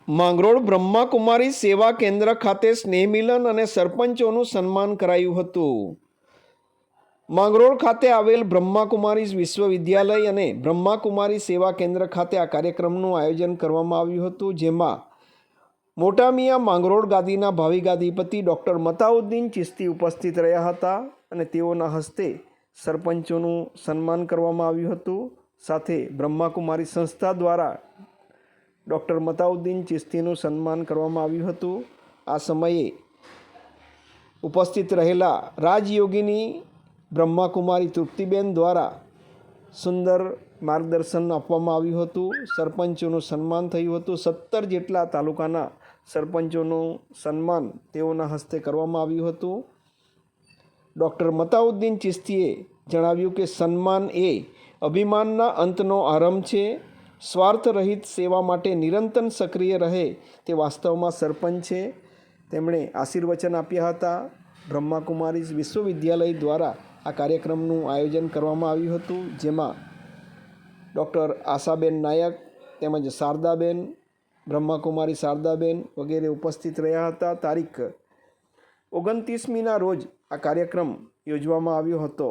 માંગરોળ બ્રહ્માકુમારી સેવા કેન્દ્ર ખાતે સ્નેહમિલન અને સરપંચોનું સન્માન કરાયું હતું. માંગરોળ ખાતે આવેલ બ્રહ્માકુમારી વિશ્વવિદ્યાલય અને બ્રહ્માકુમારી સેવા કેન્દ્ર ખાતે આ કાર્યક્રમનું આયોજન કરવામાં આવ્યું હતું, જેમાં મોટા મિયા માંગરોળ ગાદીના ભાવિ ગાદીપતિ ડૉક્ટર મતાઉદ્દીન ચિશ્તી ઉપસ્થિત રહ્યા હતા અને તેઓના હસ્તે સરપંચોનું સન્માન કરવામાં આવ્યું હતું. સાથે બ્રહ્માકુમારી સંસ્થા દ્વારા ડૉક્ટર મતાઉદ્દીન ચિશ્તીનું સન્માન કરવામાં આવ્યું હતું. આ સમયે ઉપસ્થિત રહેલા રાજયોગીની બ્રહ્માકુમારી તૃપ્તિબેન દ્વારા સુંદર માર્ગદર્શન આપવામાં આવ્યું હતું. સરપંચોનું સન્માન થયું હતું. 17 જેટલા તાલુકાના સરપંચોનું સન્માન તેઓના હસ્તે કરવામાં આવ્યું હતું. ડૉક્ટર મતાઉદ્દીન ચિશ્તીએ જણાવ્યું કે સન્માન એ અભિમાનના અંતનો આરંભ છે. સ્વાર્થ રહિત સેવા માટે નિરંતર સક્રિય રહે તે વાસ્તવમાં સરપંચ છે. તેમણે આશીર્વચન આપ્યા હતા. બ્રહ્માકુમારી વિશ્વવિદ્યાલય દ્વારા આ કાર્યક્રમનું આયોજન કરવામાં આવ્યું હતું, જેમાં ડૉક્ટર આશાબેન નાયક તેમજ શારદાબેન, બ્રહ્માકુમારી શારદાબેન વગેરે ઉપસ્થિત રહ્યા હતા. તારીખ 29મીના રોજ આ કાર્યક્રમ યોજવામાં આવ્યો હતો.